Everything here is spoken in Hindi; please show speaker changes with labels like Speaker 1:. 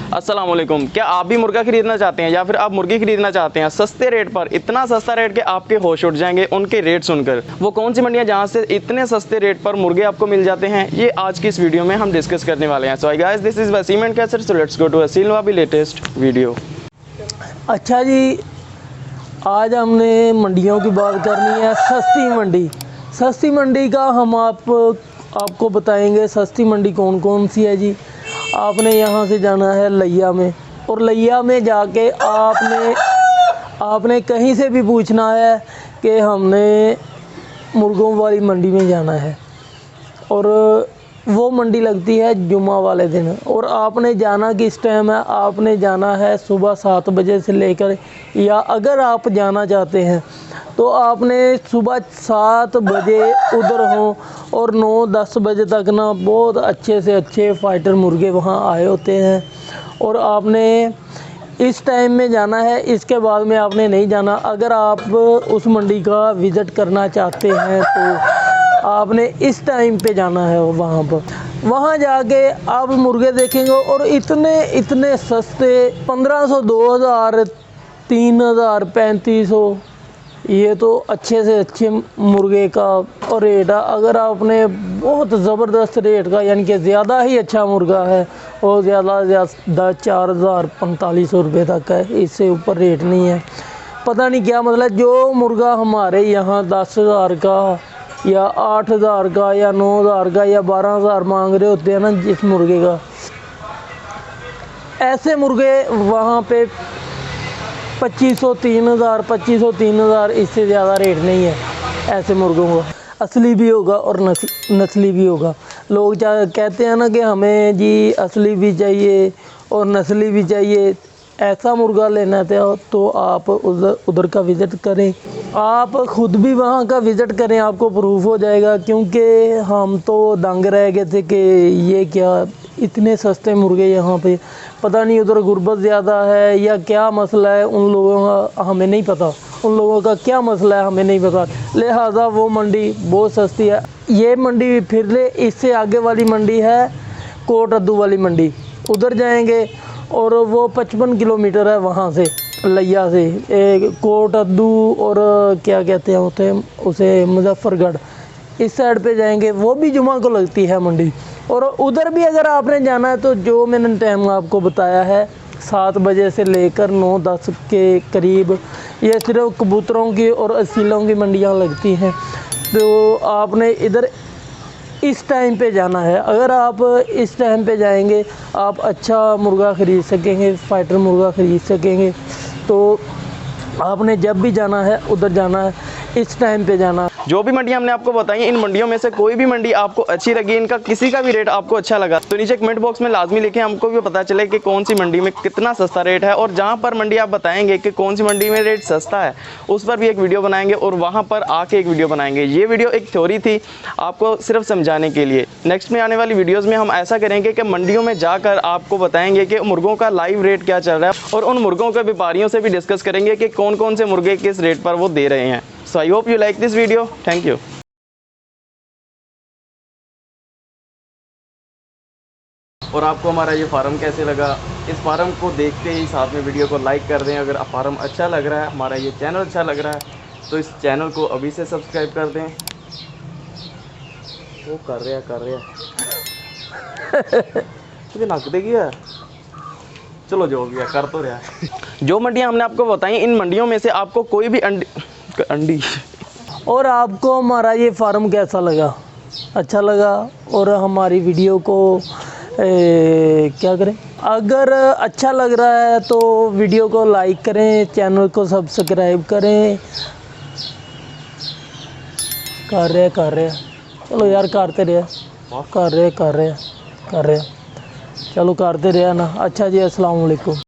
Speaker 1: अस्सलाम वालेकुम। क्या आप भी मुर्गा खरीदना चाहते हैं या फिर आप मुर्गी खरीदना चाहते हैं सस्ते रेट पर? इतना सस्ता रेट कि आपके होश उड़ जाएंगे उनके रेट सुनकर। वो कौन सी मंडियां जहां से इतने सस्ते रेट पर मुर्गे आपको मिल जाते हैं, ये आज की इस वीडियो में हम डिस्कस करने वाले हैं। So guys, this is Waseem and Qaiser. So let's go to Waseem वाबी लेटेस्ट वीडियो।
Speaker 2: अच्छा जी, आज हमने मंडियों की बात करनी है। सस्ती मंडी का हम आपको बताएंगे। सस्ती मंडी कौन कौन सी है जी। आपने यहाँ से जाना है लैया में, और लैया में जाके आपने कहीं से भी पूछना है कि हमने मुर्गों वाली मंडी में जाना है, और वो मंडी लगती है जुम्मा वाले दिन। और आपने जाना किस टाइम है? आपने जाना है सुबह 7 बजे से लेकर, या अगर आप जाना चाहते हैं तो आपने सुबह 7 बजे उधर हो, और 9-10 बजे तक ना बहुत अच्छे से अच्छे फाइटर मुर्गे वहाँ आए होते हैं। और आपने इस टाइम में जाना है, इसके बाद में आपने नहीं जाना। अगर आप उस मंडी का विज़िट करना चाहते हैं तो आपने इस टाइम पे जाना है वहाँ पर। वहाँ जाके आप मुर्गे देखेंगे, और इतने सस्ते 1500, 2000, 3000, 3500, ये तो अच्छे से अच्छे मुर्गे का रेट है। अगर आपने बहुत ज़बरदस्त रेट का, यानी कि ज़्यादा ही अच्छा मुर्गा है, और ज़्यादा 4000, 4500 रुपये तक है, इससे ऊपर रेट नहीं है। पता नहीं क्या मतलब, जो मुर्गा हमारे यहाँ 10,000 का या 8,000 का या 9,000 का या 12,000 मांग रहे होते हैं ना जिस मुर्गे का, ऐसे मुर्गे वहाँ पे 2500, 3,000, इससे ज़्यादा रेट नहीं है ऐसे मुर्गों का। असली भी होगा और नस्ली भी होगा। लोग कहते हैं ना कि हमें जी असली भी चाहिए और नस्ली भी चाहिए। ऐसा मुर्गा लेना था तो आप उधर का विज़िट करें, आप ख़ुद भी वहाँ का विज़िट करें, आपको प्रूफ हो जाएगा। क्योंकि हम तो दंग रह गए थे कि ये क्या इतने सस्ते मुर्गे यहाँ पे। पता नहीं उधर गुर्बत ज़्यादा है या क्या मसला है उन लोगों का, हमें नहीं पता। उन लोगों का क्या मसला है हमें नहीं पता, लिहाजा वो मंडी बहुत सस्ती है। ये मंडी फिर ले, इससे आगे वाली मंडी है कोट अद्दू वाली मंडी, उधर जाएंगे। और वो 55 किलोमीटर है वहाँ से, लैया से कोट अद्दू, और क्या कहते हैं उसे मुजफ्फरगढ़, इस साइड पे जाएंगे। वो भी जुमा को लगती है मंडी। और उधर भी अगर आपने जाना है तो जो मैंने टाइम आपको बताया है, 7 बजे से लेकर 9-10 के करीब, ये सिर्फ कबूतरों की और असीलों की मंडियाँ लगती हैं। तो आपने इधर इस टाइम पे जाना है। अगर आप इस टाइम पे जाएंगे, आप अच्छा मुर्गा ख़रीद सकेंगे, फाइटर मुर्गा ख़रीद सकेंगे। तो आपने जब भी जाना है उधर जाना है, इस टाइम पे जाना।
Speaker 1: जो भी मंडियां हमने आपको बताई, इन मंडियों में से कोई भी मंडी आपको अच्छी लगी, इनका किसी का भी रेट आपको अच्छा लगा, तो नीचे कमेंट बॉक्स में लाजमी लिखें, हमको भी पता चले कि कौन सी मंडी में कितना सस्ता रेट है। और जहां पर मंडी आप बताएंगे कि कौन सी मंडी में रेट सस्ता है, उस पर भी एक वीडियो बनाएंगे और वहां पर आके एक वीडियो बनाएंगे। ये वीडियो एक थ्योरी थी आपको सिर्फ समझाने के लिए। नेक्स्ट में आने वाली वीडियोज़ में हम ऐसा करेंगे कि मंडियों में जाकर आपको बताएंगे कि मुर्गों का लाइव रेट क्या चल रहा है, और उन मुर्गों के व्यापारियों से भी डिस्कस करेंगे कि कौन कौन से मुर्गे किस रेट पर वो दे रहे हैं। So I hope you like this video. Thank you. और आपको हमारा ये फार्म कैसे लगा, इस फार्म को देखते ही साथ में वीडियो को लाइक कर दें। अगर फार्म अच्छा लग रहा है, हमारा ये चैनल अच्छा लग रहा है, तो इस चैनल को अभी से सब्सक्राइब कर दें। वो कर रहे हैं तुझे नक देगी यार। चलो जो भी है कर तो रहा है। जो मंडियाँ हमने आपको बताई, इन मंडियों में से आपको कोई भी अंडी
Speaker 2: और आपको हमारा ये फार्म कैसा लगा? अच्छा लगा? और हमारी वीडियो को क्या करें? अगर अच्छा लग रहा है तो वीडियो को लाइक करें, चैनल को सब्सक्राइब करें। कर रहे चलो यार, करते रहे चलो करते रहे ना। अच्छा जी, अस्सलाम वालेकुम।